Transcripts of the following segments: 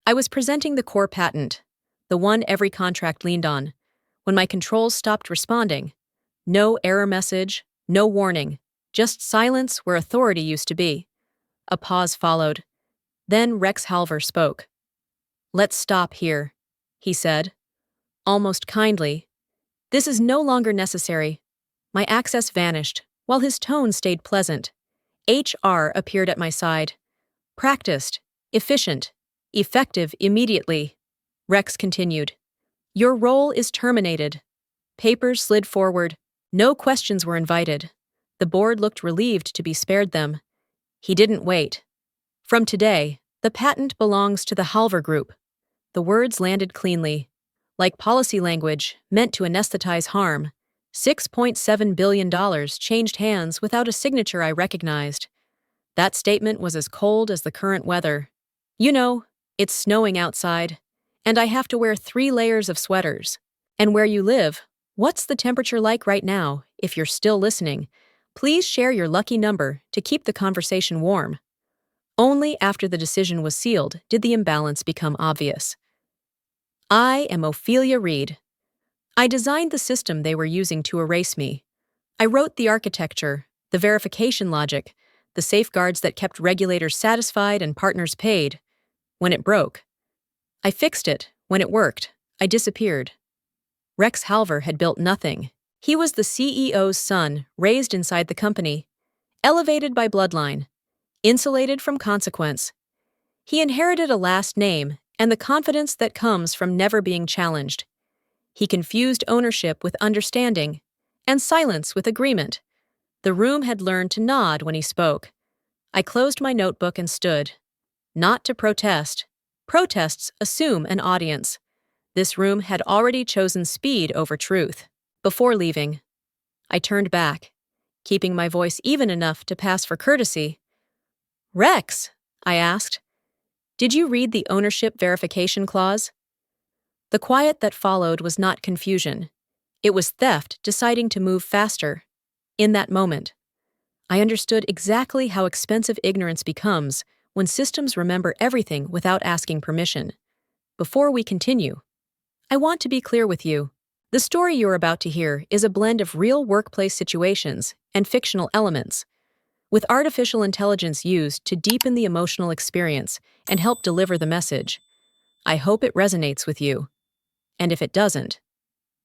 I was presenting the core patent, the one every contract leaned on, when my controls stopped responding. No error message, no warning, just silence where authority used to be. A pause followed. Then Rex Halver spoke. "Let's stop here," he said, almost kindly. "This is no longer necessary." My access vanished, while his tone stayed pleasant. HR appeared at my side. "Practiced, efficient, effective immediately," Rex continued. "Your role is terminated." Papers slid forward. No questions were invited. The board looked relieved to be spared them. He didn't wait. "From today, the patent belongs to the Halver Group." The words landed cleanly, like policy language meant to anesthetize harm. $6.7 billion changed hands without a signature I recognized. That statement was as cold as the current weather. "You know, it's snowing outside, and I have to wear 3 layers of sweaters. And where you live, what's the temperature like right now? If you're still listening, please share your lucky number to keep the conversation warm." Only after the decision was sealed did the imbalance become obvious. I am Ophelia Reed. I designed the system they were using to erase me. I wrote the architecture, the verification logic, the safeguards that kept regulators satisfied and partners paid. When it broke, I fixed it. When it worked, I disappeared. Rex Halver had built nothing. He was the CEO's son, raised inside the company, elevated by bloodline, insulated from consequence. He inherited a last name and the confidence that comes from never being challenged. He confused ownership with understanding, and silence with agreement. The room had learned to nod when he spoke. I closed my notebook and stood. Not to protest. Protests assume an audience. This room had already chosen speed over truth. Before leaving, I turned back, keeping my voice even enough to pass for courtesy. "Rex," I asked, "did you read the ownership verification clause?" The quiet that followed was not confusion. It was theft deciding to move faster. In that moment, I understood exactly how expensive ignorance becomes when systems remember everything without asking permission. Before we continue, I want to be clear with you. The story you're about to hear is a blend of real workplace situations and fictional elements, with artificial intelligence used to deepen the emotional experience and help deliver the message. I hope it resonates with you. And if it doesn't,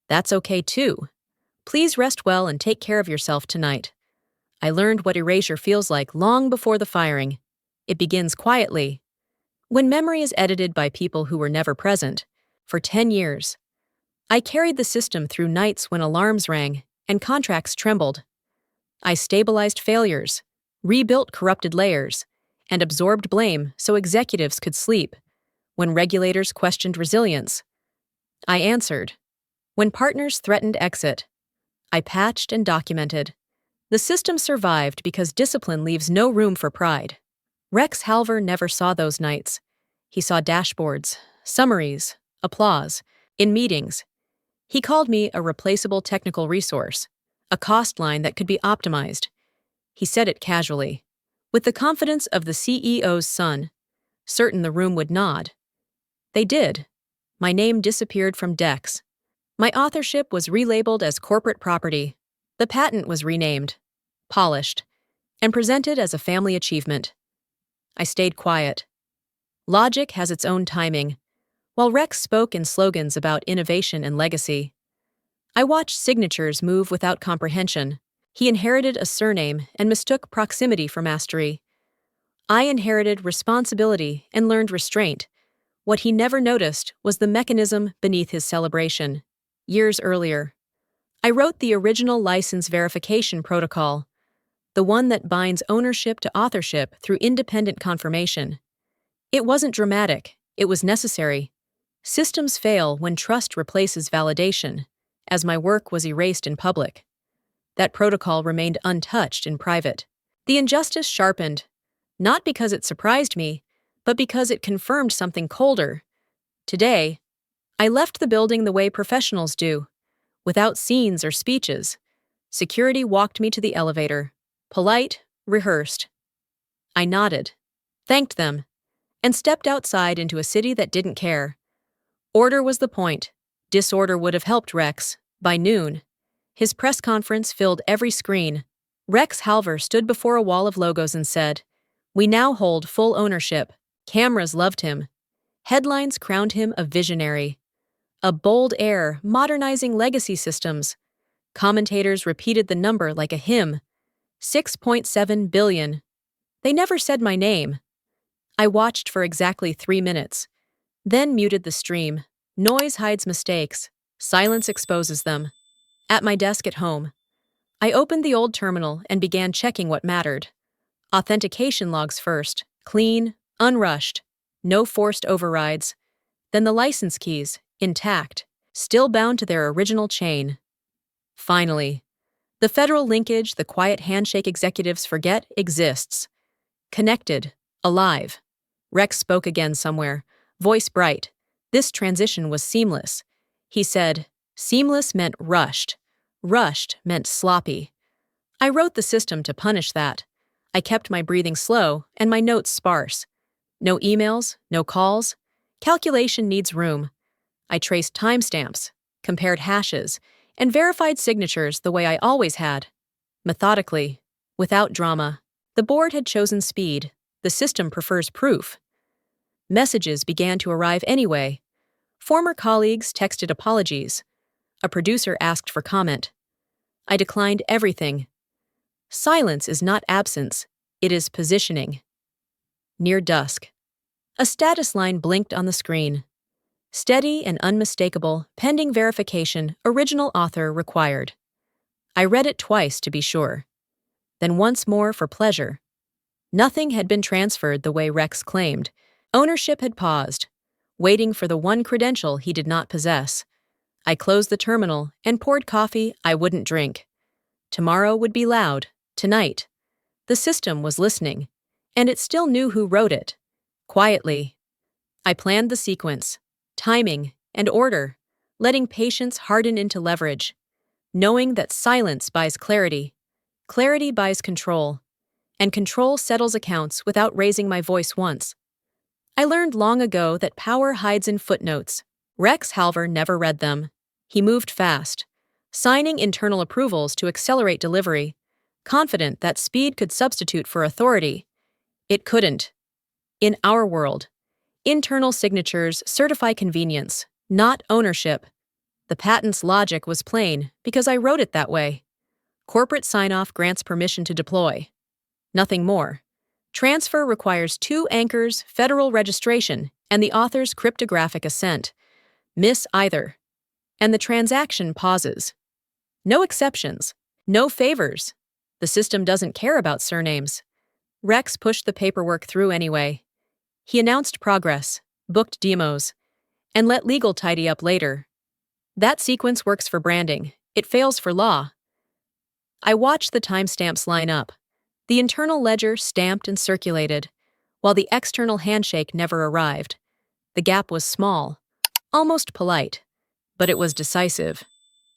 that's okay too. Please rest well and take care of yourself tonight. I learned what erasure feels like long before the firing. It begins quietly. When memory is edited by people who were never present, for 10 years. I carried the system through nights when alarms rang and contracts trembled. I stabilized failures, rebuilt corrupted layers, and absorbed blame so executives could sleep. When regulators questioned resilience, I answered. When partners threatened exit, I patched and documented. The system survived because discipline leaves no room for pride. Rex Halver never saw those nights. He saw dashboards, summaries, applause. In meetings, he called me a replaceable technical resource, a cost line that could be optimized. He said it casually, with the confidence of the CEO's son, certain the room would nod. They did. My name disappeared from decks. My authorship was relabeled as corporate property. The patent was renamed, polished, and presented as a family achievement. I stayed quiet. Logic has its own timing, while Rex spoke in slogans about innovation and legacy. I watched signatures move without comprehension. He inherited a surname and mistook proximity for mastery. I inherited responsibility and learned restraint. What he never noticed was the mechanism beneath his celebration. Years earlier, I wrote the original license verification protocol, the one that binds ownership to authorship through independent confirmation. It wasn't dramatic, it was necessary. Systems fail when trust replaces validation, as my work was erased in public. That protocol remained untouched in private. The injustice sharpened, not because it surprised me, but because it confirmed something colder. Today, I left the building the way professionals do, without scenes or speeches. Security walked me to the elevator, polite, rehearsed. I nodded, thanked them, and stepped outside into a city that didn't care. Order was the point. Disorder would have helped Rex. By noon, his press conference filled every screen. Rex Halver stood before a wall of logos and said, "We now hold full ownership." Cameras loved him. Headlines crowned him a visionary. A bold heir modernizing legacy systems. Commentators repeated the number like a hymn. 6.7 billion. They never said my name. I watched for exactly 3 minutes, then muted the stream. Noise hides mistakes. Silence exposes them. At my desk at home, I opened the old terminal and began checking what mattered. Authentication logs first, clean, unrushed, no forced overrides. Then the license keys, intact, still bound to their original chain. Finally, the federal linkage the quiet handshake executives forget exists. Connected, alive. Rex spoke again somewhere, voice bright. This transition was seamless. He said, seamless meant rushed. Rushed meant sloppy. I wrote the system to punish that. I kept my breathing slow and my notes sparse. No emails, no calls. Calculation needs room. I traced timestamps, compared hashes, and verified signatures the way I always had. Methodically, without drama. The board had chosen speed. The system prefers proof. Messages began to arrive anyway. Former colleagues texted apologies. A producer asked for comment. I declined everything. Silence is not absence, it is positioning. Near dusk. A status line blinked on the screen. Steady and unmistakable, pending verification, original author required. I read it twice to be sure. Then once more for pleasure. Nothing had been transferred the way Rex claimed. Ownership had paused, waiting for the one credential he did not possess. I closed the terminal and poured coffee I wouldn't drink. Tomorrow would be loud, tonight. The system was listening, and it still knew who wrote it. Quietly. I planned the sequence, timing, and order, letting patience harden into leverage, knowing that silence buys clarity, clarity buys control, and control settles accounts without raising my voice once. I learned long ago that power hides in footnotes. Rex Halver never read them. He moved fast, signing internal approvals to accelerate delivery, confident that speed could substitute for authority. It couldn't. In our world, internal signatures certify convenience, not ownership. The patent's logic was plain because I wrote it that way. Corporate sign-off grants permission to deploy. Nothing more. Transfer requires 2 anchors, federal registration, and the author's cryptographic assent. Miss either, and the transaction pauses. No exceptions, no favors. The system doesn't care about surnames. Rex pushed the paperwork through anyway. He announced progress, booked demos, and let legal tidy up later. That sequence works for branding. It fails for law. I watched the timestamps line up. The internal ledger stamped and circulated, while the external handshake never arrived. The gap was small, almost polite, but it was decisive.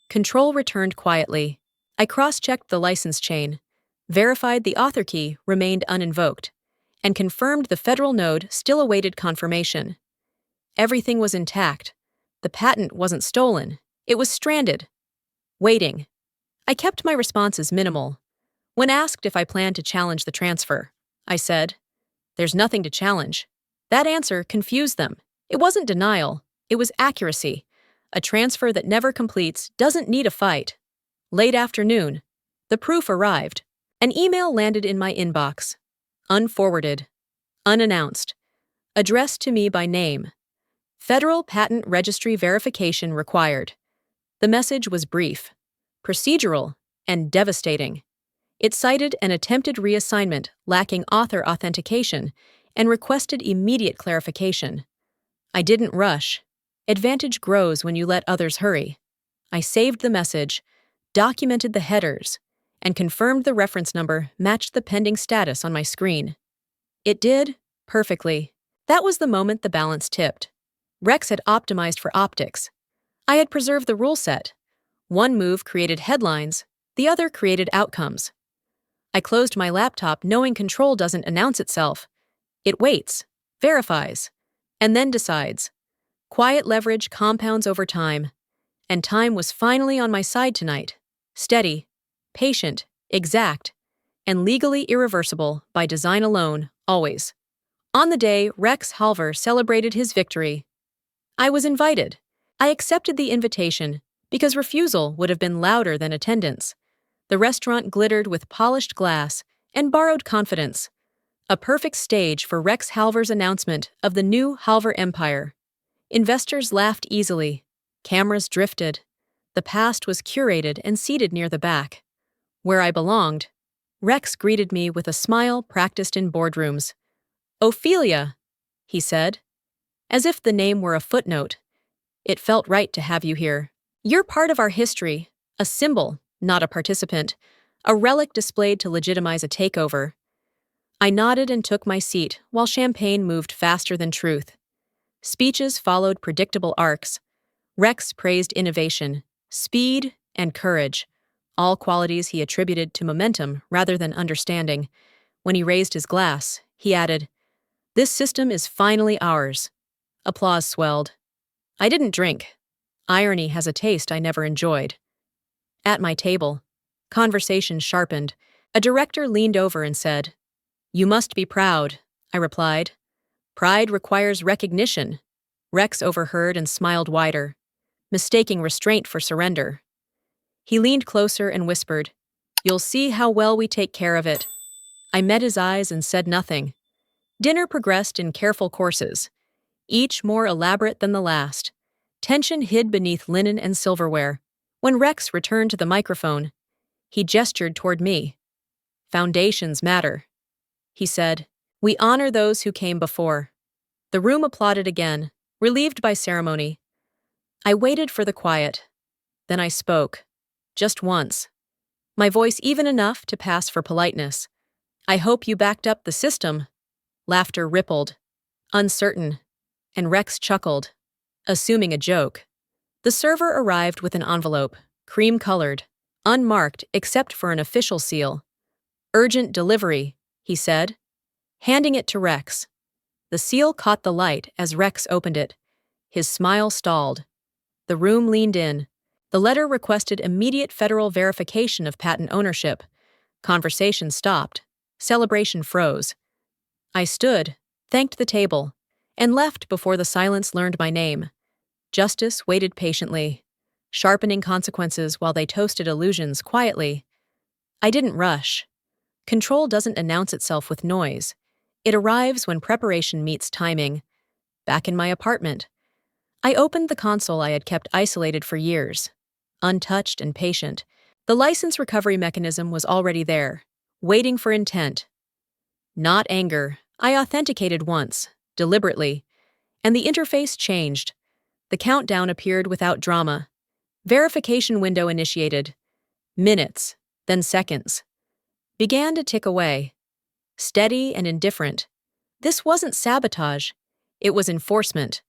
Control returned quietly. I cross-checked the license chain, verified the author key remained uninvoked, and confirmed the federal node still awaited confirmation. Everything was intact. The patent wasn't stolen. It was stranded. Waiting. I kept my responses minimal. When asked if I planned to challenge the transfer, I said, "There's nothing to challenge." That answer confused them. It wasn't denial, it was accuracy. A transfer that never completes doesn't need a fight. Late afternoon, the proof arrived. An email landed in my inbox. Unforwarded. Unannounced. Addressed to me by name. Federal Patent Registry verification required. The message was brief, procedural, and devastating. It cited an attempted reassignment lacking author authentication and requested immediate clarification. I didn't rush. Advantage grows when you let others hurry. I saved the message, documented the headers, and confirmed the reference number matched the pending status on my screen. It did, perfectly. That was the moment the balance tipped. Rex had optimized for optics. I had preserved the rule set. One move created headlines, the other created outcomes. I closed my laptop knowing control doesn't announce itself. It waits. verifies, and then decides. Quiet leverage compounds over time, and time was finally on my side tonight. Steady, patient, exact, and legally irreversible by design alone, always. On the day Rex Halver celebrated his victory, I was invited. I accepted the invitation because refusal would have been louder than attendance. The restaurant glittered with polished glass and borrowed confidence, a perfect stage for Rex Halver's announcement of the new Halver Empire. Investors laughed easily. Cameras drifted. The past was curated and seated near the back. Where I belonged, Rex greeted me with a smile practiced in boardrooms. "Ophelia," he said, as if the name were a footnote. "It felt right to have you here. You're part of our history, a symbol, not a participant, a relic displayed to legitimize a takeover." I nodded and took my seat while champagne moved faster than truth. Speeches followed predictable arcs. Rex praised innovation, speed, and courage, all qualities he attributed to momentum rather than understanding. When he raised his glass, he added, "This system is finally ours." Applause swelled. I didn't drink. Irony has a taste I never enjoyed. At my table, conversation sharpened. A director leaned over and said, "You must be proud," I replied. "Pride requires recognition." Rex overheard and smiled wider, mistaking restraint for surrender. He leaned closer and whispered, "You'll see how well we take care of it." I met his eyes and said nothing. Dinner progressed in careful courses, each more elaborate than the last. Tension hid beneath linen and silverware. When Rex returned to the microphone, he gestured toward me. "Foundations matter," he said. "We honor those who came before." The room applauded again, relieved by ceremony. I waited for the quiet. Then I spoke. Just once. My voice even enough to pass for politeness. "I hope you backed up the system." Laughter rippled. Uncertain. And Rex chuckled, assuming a joke. The server arrived with an envelope, cream-colored, unmarked except for an official seal. "Urgent delivery," he said, handing it to Rex. The seal caught the light as Rex opened it. His smile stalled. The room leaned in. The letter requested immediate federal verification of patent ownership. Conversation stopped. Celebration froze. I stood, thanked the table, and left before the silence learned my name. Justice waited patiently, sharpening consequences while they toasted illusions quietly. I didn't rush. Control doesn't announce itself with noise. It arrives when preparation meets timing. Back in my apartment, I opened the console I had kept isolated for years. Untouched and patient, the license recovery mechanism was already there, waiting for intent. Not anger. I authenticated once, deliberately, and the interface changed. The countdown appeared without drama. Verification window initiated. Minutes, then seconds, began to tick away. Steady and indifferent. This wasn't sabotage. It was enforcement.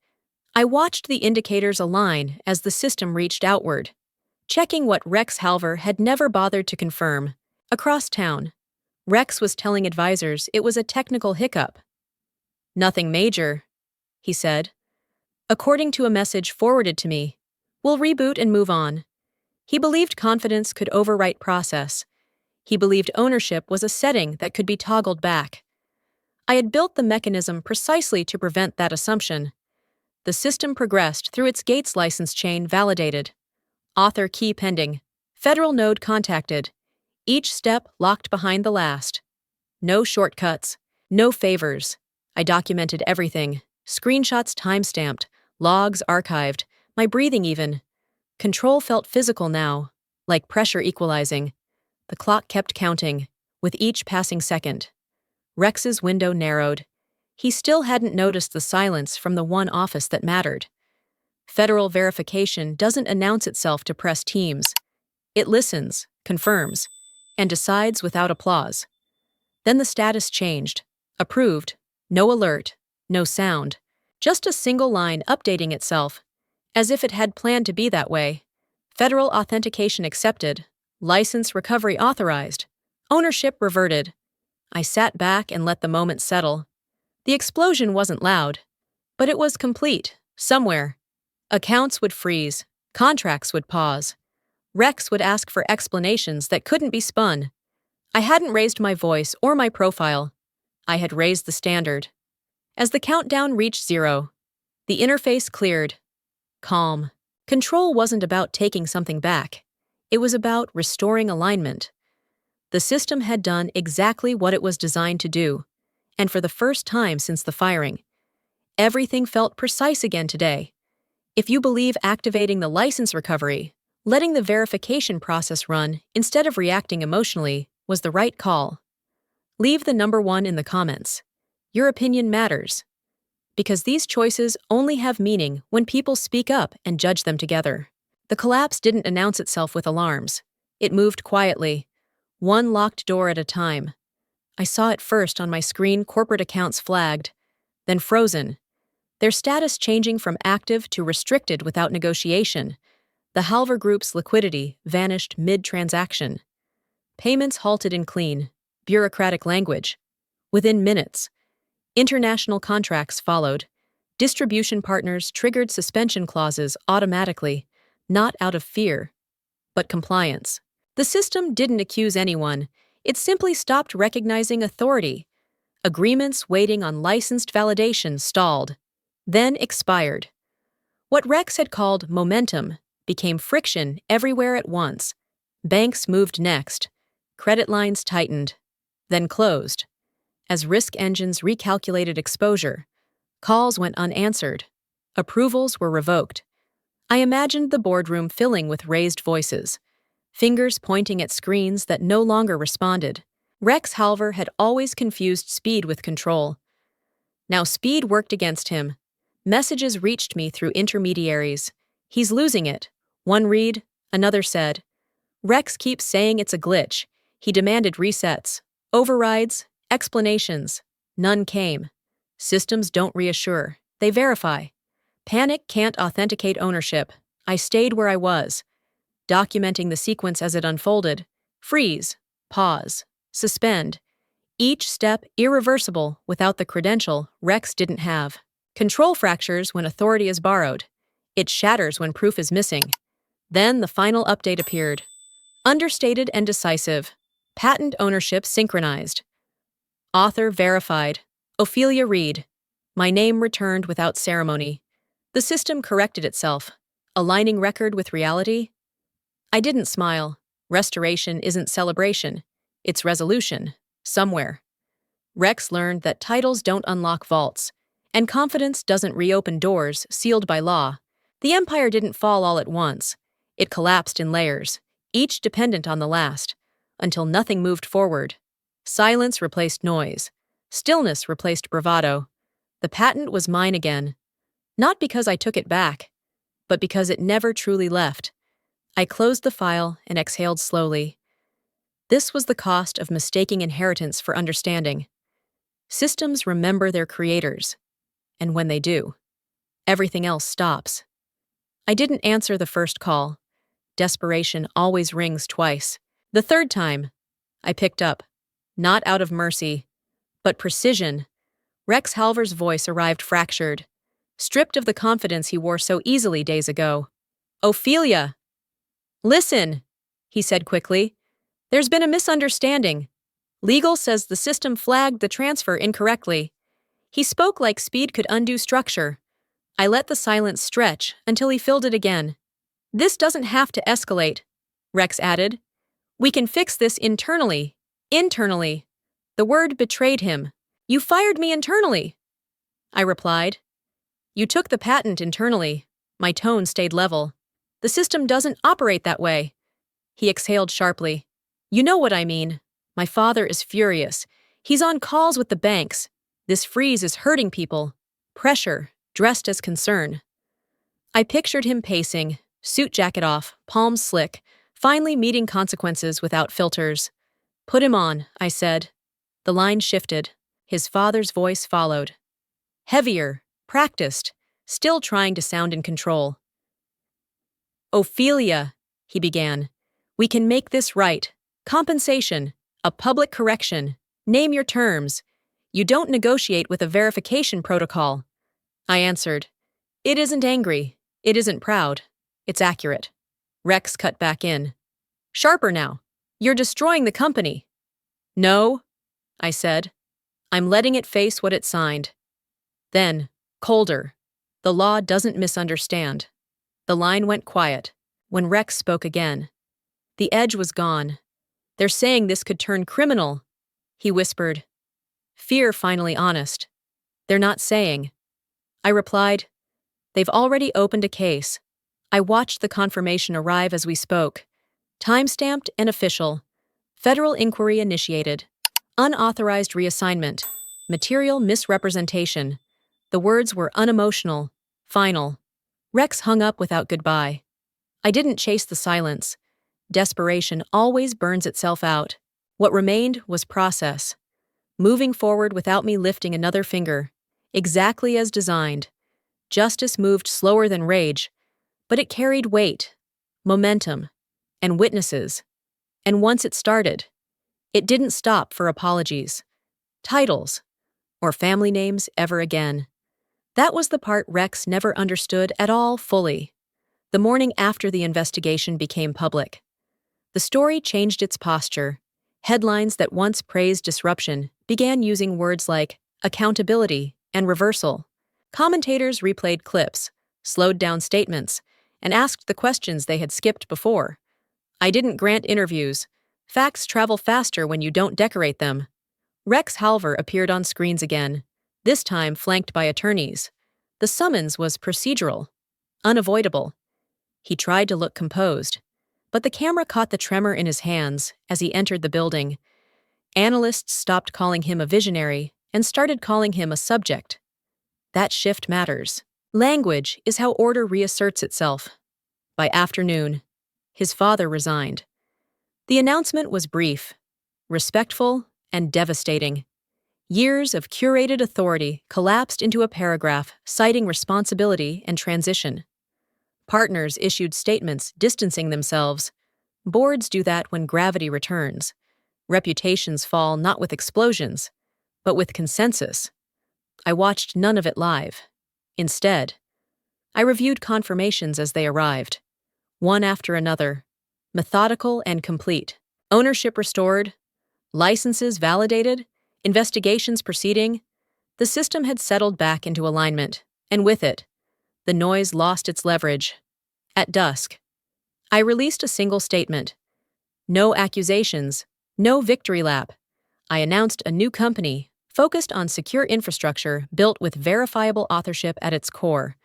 I watched the indicators align as the system reached outward, checking what Rex Halver had never bothered to confirm. Across town, Rex was telling advisors it was a technical hiccup. "Nothing major," he said. According to a message forwarded to me, "We'll reboot and move on." He believed confidence could overwrite process. He believed ownership was a setting that could be toggled back. I had built the mechanism precisely to prevent that assumption. The system progressed through its Gates license chain validated. Author key pending. Federal node contacted. Each step locked behind the last. No shortcuts. No favors. I documented everything. Screenshots timestamped. Logs archived. My breathing even. Control felt physical now, like pressure equalizing. The clock kept counting, with each passing second. Rex's window narrowed. He still hadn't noticed the silence from the one office that mattered. Federal verification doesn't announce itself to press teams. It listens, confirms, and decides without applause. Then the status changed. Approved. No alert. No sound. Just a single line updating itself, as if it had planned to be that way. Federal authentication accepted. License recovery authorized. Ownership reverted. I sat back and let the moment settle. The explosion wasn't loud, but it was complete, somewhere. Accounts would freeze, contracts would pause. Rex would ask for explanations that couldn't be spun. I hadn't raised my voice or my profile. I had raised the standard. As the countdown reached 0, the interface cleared. Calm. Control wasn't about taking something back. It was about restoring alignment. The system had done exactly what it was designed to do, and for the first time since the firing, everything felt precise again today. If you believe activating the license recovery, letting the verification process run instead of reacting emotionally was the right call. Leave the number 1 in the comments. Your opinion matters. Because these choices only have meaning when people speak up and judge them together. The collapse didn't announce itself with alarms. It moved quietly, one locked door at a time. I saw it first on my screen, corporate accounts flagged, then frozen, their status changing from active to restricted without negotiation. The Halver Group's liquidity vanished mid-transaction. Payments halted in clean, bureaucratic language. Within minutes, international contracts followed. Distribution partners triggered suspension clauses automatically, not out of fear, but compliance. The system didn't accuse anyone. It simply stopped recognizing authority. Agreements waiting on licensed validation stalled, then expired. What Rex had called momentum became friction everywhere at once. Banks moved next. Credit lines tightened, then closed. As risk engines recalculated exposure, calls went unanswered. Approvals were revoked. I imagined the boardroom filling with raised voices, fingers pointing at screens that no longer responded. Rex Halver had always confused speed with control. Now speed worked against him. Messages reached me through intermediaries. He's losing it. One read, another said. Rex keeps saying it's a glitch. He demanded resets, overrides, explanations. None came. Systems don't reassure. They verify. Panic can't authenticate ownership. I stayed where I was, documenting the sequence as it unfolded. Freeze, pause, suspend. Each step irreversible without the credential Rex didn't have. Control fractures when authority is borrowed. It shatters when proof is missing. Then the final update appeared. Understated and decisive. Patent ownership synchronized. Author verified. Ophelia Reed. My name returned without ceremony. The system corrected itself, aligning record with reality. I didn't smile. Restoration isn't celebration. It's resolution. Somewhere. Rex learned that titles don't unlock vaults, and confidence doesn't reopen doors sealed by law. The empire didn't fall all at once. It collapsed in layers, each dependent on the last, until nothing moved forward. Silence replaced noise. Stillness replaced bravado. The patent was mine again. Not because I took it back, but because it never truly left. I closed the file and exhaled slowly. This was the cost of mistaking inheritance for understanding. Systems remember their creators, and when they do, everything else stops. I didn't answer the first call. Desperation always rings twice. The third time, I picked up, not out of mercy, but precision. Rex Halver's voice arrived fractured, stripped of the confidence he wore so easily days ago. Ophelia! Listen, he said quickly. There's been a misunderstanding. Legal says the system flagged the transfer incorrectly. He spoke like speed could undo structure. I let the silence stretch until he filled it again. This doesn't have to escalate, Rex added. We can fix this internally. Internally. The word betrayed him. You fired me internally, I replied. You took the patent internally. My tone stayed level. The system doesn't operate that way. He exhaled sharply. You know what I mean. My father is furious. He's on calls with the banks. This freeze is hurting people. Pressure, dressed as concern. I pictured him pacing, suit jacket off, palms slick, finally meeting consequences without filters. Put him on, I said. The line shifted. His father's voice followed. Heavier, practiced, still trying to sound in control. Ophelia, he began. We can make this right. Compensation, a public correction. Name your terms. You don't negotiate with a verification protocol. I answered. It isn't angry. It isn't proud. It's accurate. Rex cut back in. Sharper now. You're destroying the company. No, I said. I'm letting it face what it signed. Then, colder. The law doesn't misunderstand. The line went quiet when Rex spoke again. The edge was gone. They're saying this could turn criminal, he whispered. Fear finally honest. They're not saying. I replied, they've already opened a case. I watched the confirmation arrive as we spoke. Time-stamped and official. Federal inquiry initiated. Unauthorized reassignment. Material misrepresentation. The words were unemotional. Final. Rex hung up without goodbye. I didn't chase the silence. Desperation always burns itself out. What remained was process. Moving forward without me lifting another finger. Exactly as designed. Justice moved slower than rage, but it carried weight, momentum, and witnesses. And once it started, it didn't stop for apologies, titles, or family names ever again. That was the part Rex never understood at all fully. The morning after the investigation became public, the story changed its posture. Headlines that once praised disruption began using words like accountability and reversal. Commentators replayed clips, slowed down statements, and asked the questions they had skipped before. I didn't grant interviews. Facts travel faster when you don't decorate them. Rex Halver appeared on screens again, this time flanked by attorneys. The summons was procedural, unavoidable. He tried to look composed, but the camera caught the tremor in his hands as he entered the building. Analysts stopped calling him a visionary and started calling him a subject. That shift matters. Language is how order reasserts itself. By afternoon, his father resigned. The announcement was brief, respectful, and devastating. Years of curated authority collapsed into a paragraph citing responsibility and transition. Partners issued statements distancing themselves. Boards do that when gravity returns. Reputations fall not with explosions, but with consensus. I watched none of it live. Instead, I reviewed confirmations as they arrived, one after another, methodical and complete. Ownership restored, licenses validated, investigations proceeding. The system had settled back into alignment, and with it, the noise lost its leverage. At dusk, I released a single statement. No accusations, no victory lap. I announced a new company focused on secure infrastructure built with verifiable authorship at its core.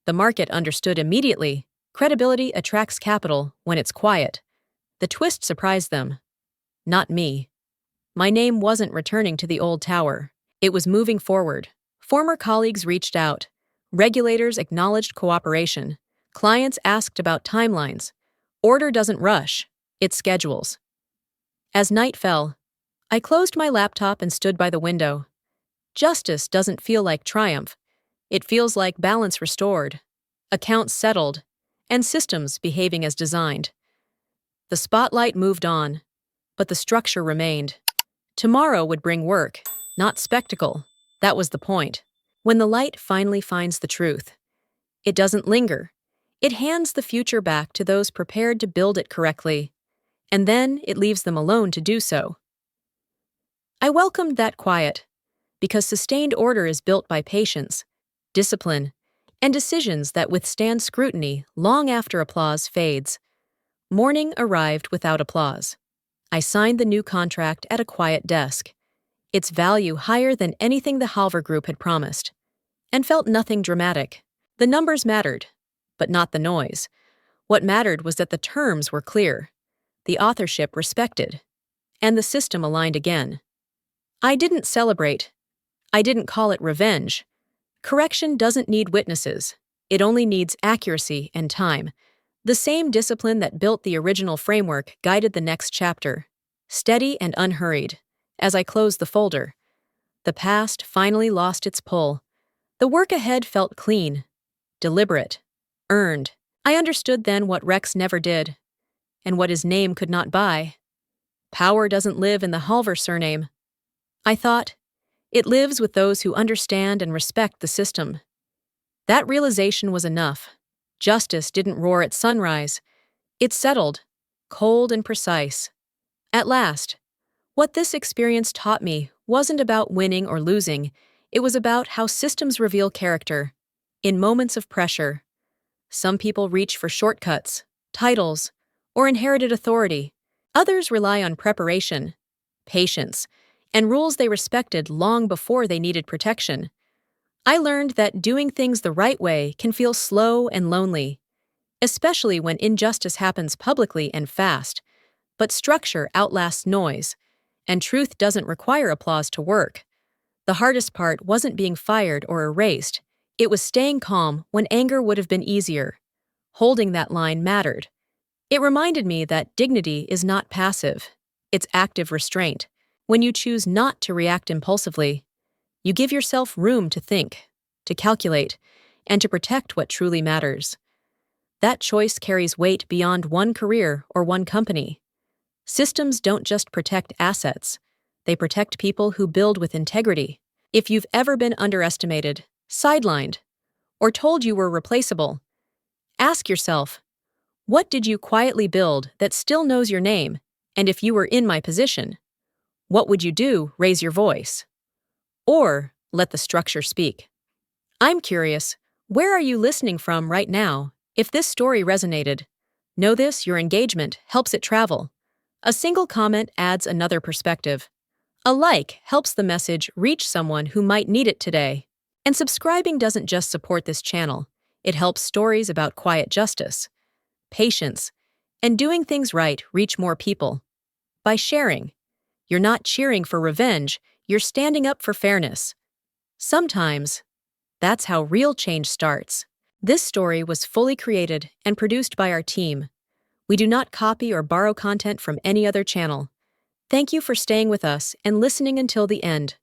The market understood immediately. Credibility attracts capital when it's quiet. The twist surprised them. Not me. My name wasn't returning to the old tower. It was moving forward. Former colleagues reached out. Regulators acknowledged cooperation. Clients asked about timelines. Order doesn't rush. It schedules. As night fell, I closed my laptop and stood by the window. Justice doesn't feel like triumph. It feels like balance restored, accounts settled, and systems behaving as designed. The spotlight moved on, but the structure remained. Tomorrow would bring work, not spectacle. That was the point. When the light finally finds the truth, it doesn't linger. It hands the future back to those prepared to build it correctly, and then it leaves them alone to do so. I welcomed that quiet, because sustained order is built by patience, discipline, and decisions that withstand scrutiny long after applause fades. Morning arrived without applause. I signed the new contract at a quiet desk, its value higher than anything the Halver Group had promised, and felt nothing dramatic. The numbers mattered, but not the noise. What mattered was that the terms were clear, the authorship respected, and the system aligned again. I didn't celebrate. I didn't call it revenge. Correction doesn't need witnesses. It only needs accuracy and time. The same discipline that built the original framework guided the next chapter, steady and unhurried. As I closed the folder, the past finally lost its pull. The work ahead felt clean, deliberate, earned. I understood then what Rex never did, and what his name could not buy. Power doesn't live in the Halver surname. I thought, It lives with those who understand and respect the system. That realization was enough. Justice didn't roar at sunrise. It settled, cold and precise. At last, what this experience taught me wasn't about winning or losing. It was about how systems reveal character. In moments of pressure, some people reach for shortcuts, titles, or inherited authority. Others rely on preparation, patience, and rules they respected long before they needed protection. I learned that doing things the right way can feel slow and lonely, especially when injustice happens publicly and fast. But structure outlasts noise, and truth doesn't require applause to work. The hardest part wasn't being fired or erased. It was staying calm when anger would have been easier. Holding that line mattered. It reminded me that dignity is not passive. It's active restraint. When you choose not to react impulsively, you give yourself room to think, to calculate, and to protect what truly matters. That choice carries weight beyond one career or one company. Systems don't just protect assets. They protect people who build with integrity. If you've ever been underestimated, sidelined, or told you were replaceable, ask yourself, what did you quietly build that still knows your name? And if you were in my position, what would you do? Raise your voice. Or let the structure speak. I'm curious, where are you listening from right now? If this story resonated, know this: your engagement helps it travel. A single comment adds another perspective. A like helps the message reach someone who might need it today. And subscribing doesn't just support this channel, it helps stories about quiet justice, patience, and doing things right reach more people. By sharing, you're not cheering for revenge, you're standing up for fairness. Sometimes, that's how real change starts. This story was fully created and produced by our team. We do not copy or borrow content from any other channel. Thank you for staying with us and listening until the end.